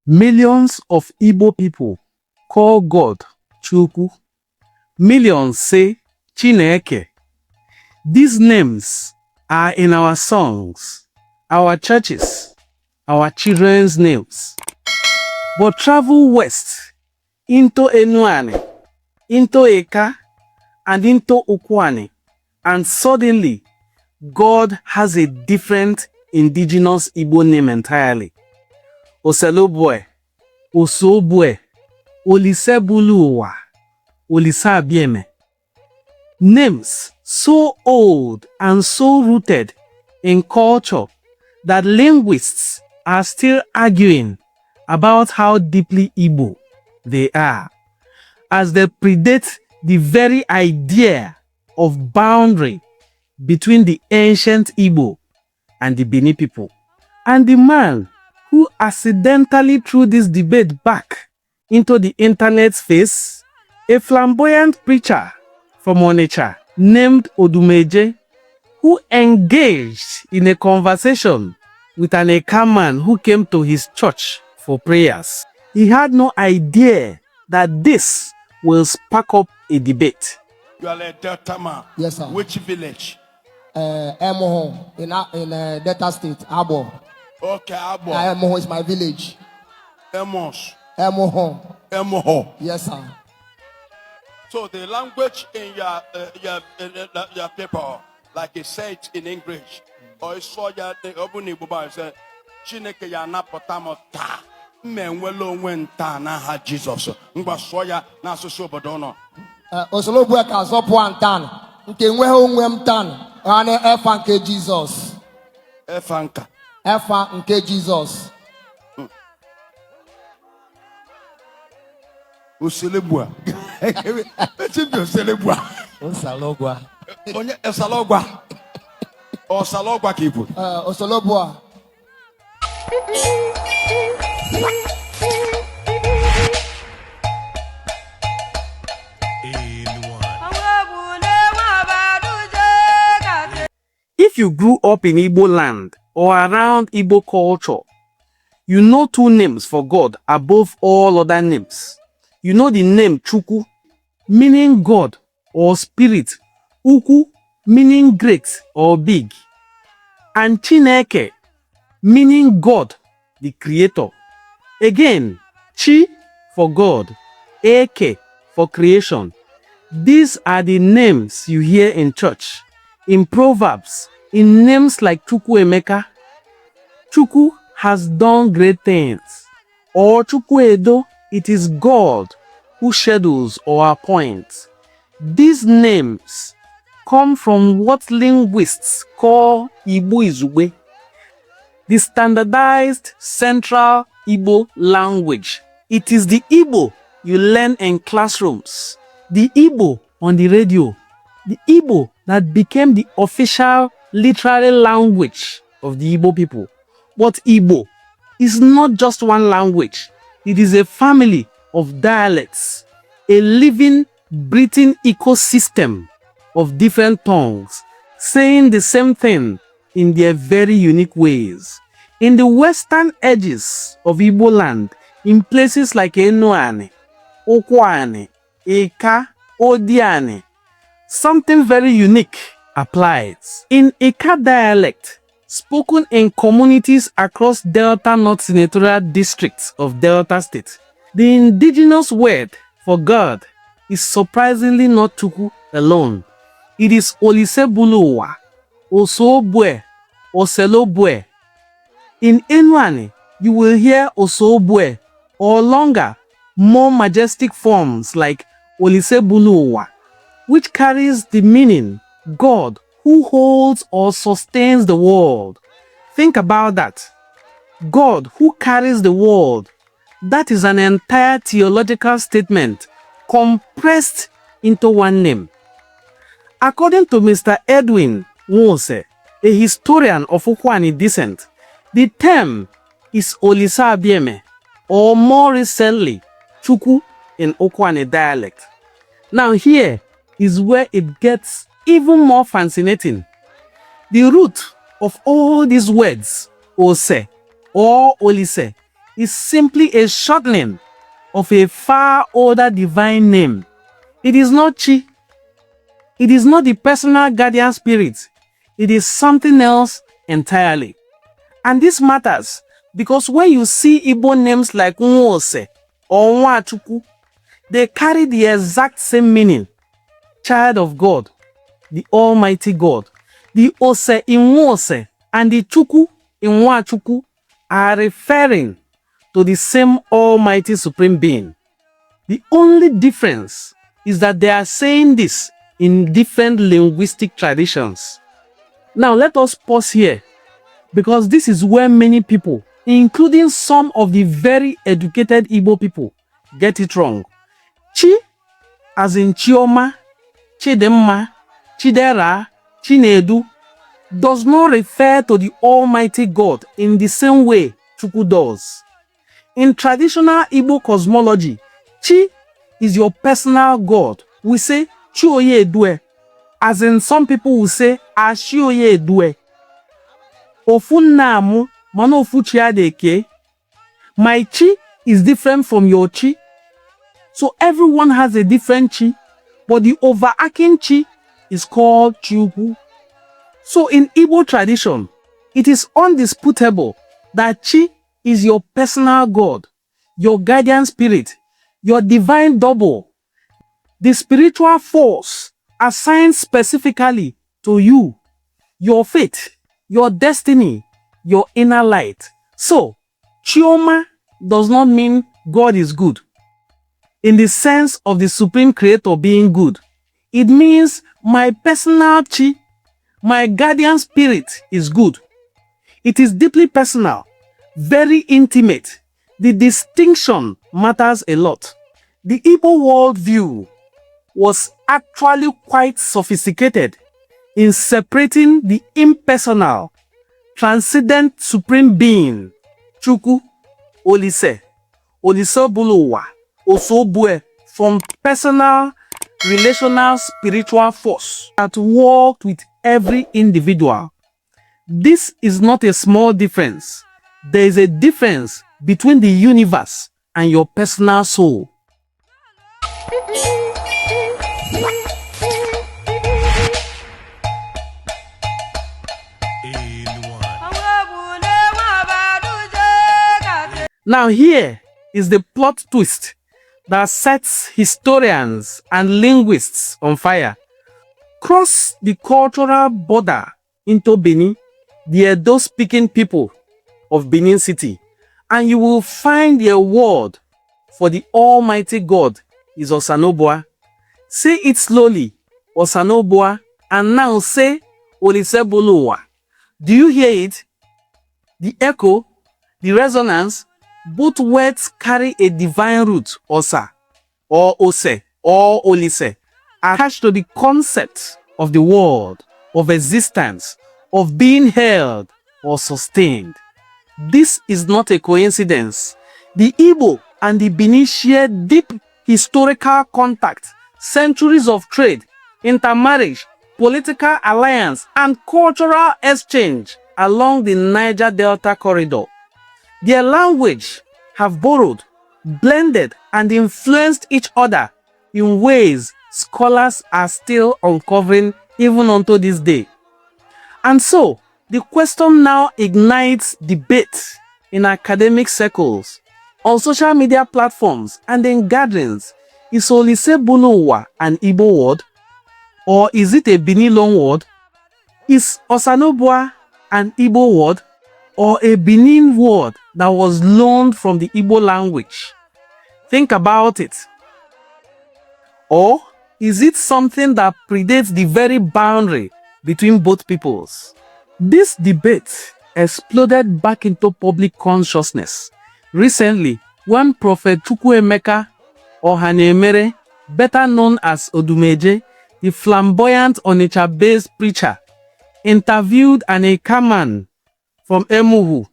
Millions of Igbo people call God Chukwu. Millions say Chineke. These names are in our songs, our churches, our children's names. But travel west into Enuani, into Eka, and into Ụkwụani, and suddenly God has a different indigenous Igbo name entirely. Oselobue, Osobue, Olisebuluwa, Olisebue. Names so old and so rooted in culture that linguists are still arguing about how deeply Igbo they are, as they predate the very idea of boundary between the ancient Igbo and the Benin people. And the man who accidentally threw this debate back into the internet's face, a flamboyant preacher from Onitsha named Odumeje, who engaged in a conversation with an Eka man who came to his church for prayers. He had no idea that this will spark up a debate. You are a Delta man. Yes, sir. Which village? Emoho in Delta State, Abo. Okay, Abo. Emoho is my village. Emos. Emoho. Emoho. Yes, sir. So the language in your paper, like you say it in English, or you saw your Obuni Buba say, Chineke ya na potamo ta. Menwelo wenta na ha Jesus. Ngwa soya na so bodono. Oselobue ka zopo antan. Nke nwehe onwe m tan. Ane efa nke Jesus. Efanka. Efa nke Jesus. Oselobue. Echimbi Oselobue. Osalogwa. Onye Osalogwa. Osalogwa kipu. Oselobue. If you grew up in Igbo land or around Igbo culture, you know two names for God above all other names. You know the name Chukwu, meaning God or spirit, Ukwu, meaning great or big, and Chineke, meaning God, the creator. Again, Chi for God, Eke for creation. These are the names you hear in church, in Proverbs, in names like Chukwu Emeka. Chukwu has done great things. Or Chukwu Edo, it is God who schedules or appoints. These names come from what linguists call Igbo Izugbe, the standardized central Igbo language. It is the Igbo you learn in classrooms, the Igbo on the radio, the Igbo that became the official literary language of the Igbo people. But Igbo is not just one language. It is a family of dialects, a living, breathing ecosystem of different tongues, saying the same thing in their very unique ways. In the western edges of Igbo land, in places like Enuani, Ụkwụani, Eka, Odiani, something very unique applies. In Eka dialect, spoken in communities across Delta North Senatorial districts of Delta State, the indigenous word for God is surprisingly not Chukwu alone. It is Olisebuluwa, Osobue, Oselobue. In Enuani, you will hear Osobue, or longer, more majestic forms like Olisebuluwa, which carries the meaning God who holds or sustains the world. Think about that. God who carries the world. That is an entire theological statement compressed into one name. According to Mr. Edwin Nwose, a historian of Ụkwụani descent, the term is Olisebue, or more recently, Chukwu in Ụkwụani dialect. Now here is where it gets even more fascinating. The root of all these words, Ose or Olise, is simply a shortening of a far older divine name. It is not Chi. It is not the personal guardian spirit. It is something else entirely. And this matters because when you see Igbo names like Nwose or Nwachukwu, they carry the exact same meaning. Child of God, the Almighty God. The Ose in Nwose and the Chukwu in Nwachukwu are referring to the same Almighty Supreme Being. The only difference is that they are saying this in different linguistic traditions. Now let us pause here, because this is where many people, including some of the very educated Igbo people, get it wrong. Chi, as in Chioma, Chidemma, Chidera, Chinedu, does not refer to the Almighty God in the same way Chukwu does. In traditional Igbo cosmology, Chi is your personal God. We say Chioye Due, as in some people will say Ashioye Due. Ofunnamu manofu chiadeke. My Chi is different from your Chi. So everyone has a different Chi, but the overarching Chi is called Chukwu. So in Igbo tradition, it is undisputable that Chi is your personal God, your guardian spirit, your divine double, the spiritual force assigned specifically to you, your fate, your destiny, your inner light. So, Chioma does not mean God is good in the sense of the Supreme Creator being good. It means my personal Chi, my guardian spirit is good. It is deeply personal, very intimate. The distinction matters a lot. The Igbo worldview was actually quite sophisticated in separating the impersonal, transcendent Supreme Being, Chukwu, Olise, Olisebuluwa, Osobue, from personal, relational, spiritual force that worked with every individual. This is not a small difference. There is a difference between the universe and your personal soul. Now here is the plot twist that sets historians and linguists on fire. Cross the cultural border into Benin, the Edo-speaking people of Benin City, and you will find a word for the Almighty God is Osanobua. Say it slowly, Osanobua, and now say Olisebuluwa. Do you hear it? The echo, the resonance, both words carry a divine root, Osa, or Ose, or Olise, attached to the concept of the world, of existence, of being held or sustained. This is not a coincidence. The Igbo and the Benin share deep historical contact, centuries of trade, intermarriage, political alliance, and cultural exchange along the Niger Delta corridor. Their language have borrowed, blended, and influenced each other in ways scholars are still uncovering even unto this day. And so, the question now ignites debate in academic circles, on social media platforms, and in gatherings. Is Olisebuluwa an Igbo word? Or is it a Benin loan word? Is Osanobua an Igbo word? Or a Benin word that was loaned from the Igbo language? Think about it. Or is it something that predates the very boundary between both peoples? This debate exploded back into public consciousness recently when Prophet Chukwuemeka Ohanemere, better known as Odumeje, the flamboyant Onitsha-based preacher, interviewed an Ekaman from Emuhu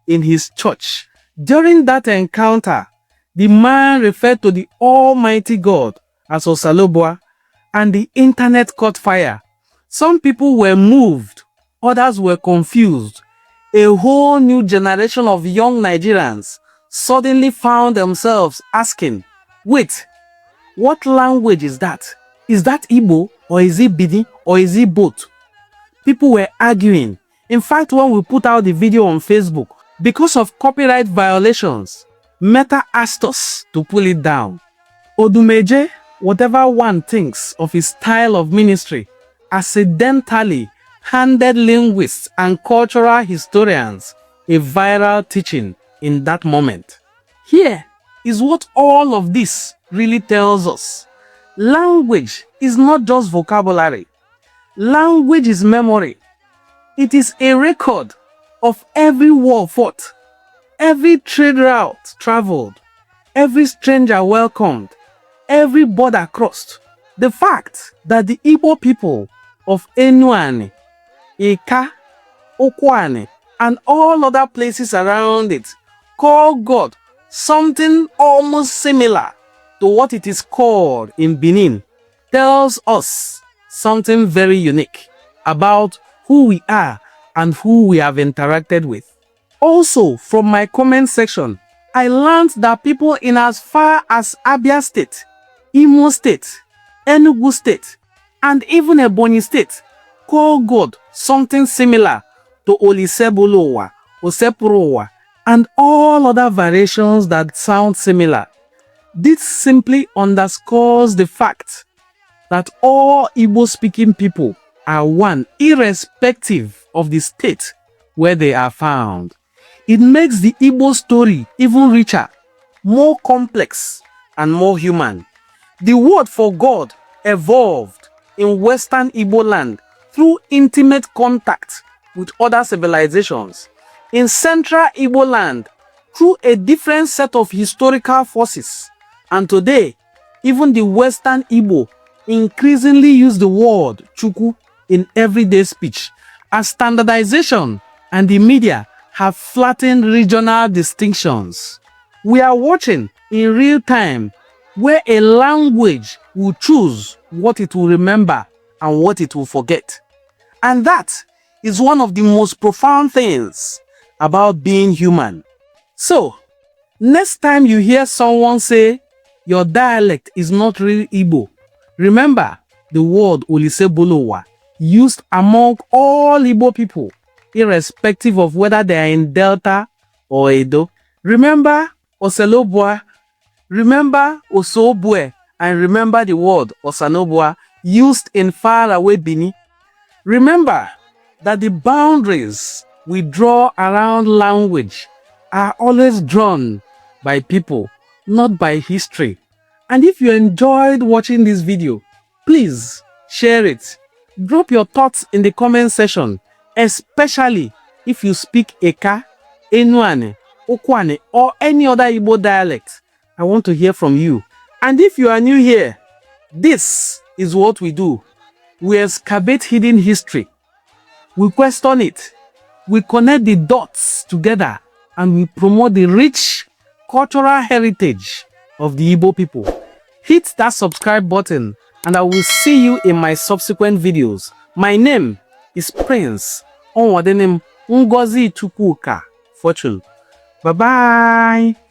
in his church. During that encounter, the man referred to the Almighty God as Oselobue, and the internet caught fire. Some people were moved, others were confused. A whole new generation of young Nigerians suddenly found themselves asking, wait, what language is that? Is that Igbo, or is it Bini, or is it both? People were arguing. In fact, when we put out the video on Facebook, because of copyright violations, Meta asked us to pull it down. Odumeje, whatever one thinks of his style of ministry, accidentally handed linguists and cultural historians a viral teaching in that moment. Here is what all of this really tells us. Language is not just vocabulary. Language is memory. It is a record of every war fought, every trade route traveled, every stranger welcomed, every border crossed. The fact that the Igbo people of Enuani, Ika, Ụkwụani, and all other places around it call God something almost similar to what it is called in Benin tells us something very unique about who we are and who we have interacted with. Also, from my comment section, I learned that people in as far as Abia State, Imo State, Enugu State, and even Ebonyi State call God something similar to Olisebuluwa, Osepuruwa, and all other variations that sound similar. This simply underscores the fact that all Igbo-speaking people are one, irrespective of the state where they are found. It makes the Igbo story even richer, more complex, and more human. The word for God evolved in Western Igbo land through intimate contact with other civilizations. In Central Igbo land, through a different set of historical forces. And today, even the Western Igbo increasingly use the word Chukwu in everyday speech, as standardization and the media have flattened regional distinctions. We are watching in real time where a language will choose what it will remember and what it will forget. And that is one of the most profound things about being human. So, next time you hear someone say your dialect is not really Igbo, remember the word Olisebuluwa used among all Igbo people, irrespective of whether they are in Delta or Edo. Remember Oselobue, remember Osobue, and remember the word Osanobua used in faraway Benin. Remember that the boundaries we draw around language are always drawn by people, not by history. And if you enjoyed watching this video, please share it. Drop your thoughts in the comment section, especially if you speak Eka, Enuani, Ụkwụani, or any other Igbo dialect. I want to hear from you. And if you are new here, this is what we do. We excavate hidden history. We question it. We connect the dots together, and we promote the rich cultural heritage of the Igbo people. Hit that subscribe button, and I will see you in my subsequent videos. My name is Prince Onwadenim Ngozi Chukwuka Fortune. Bye-bye.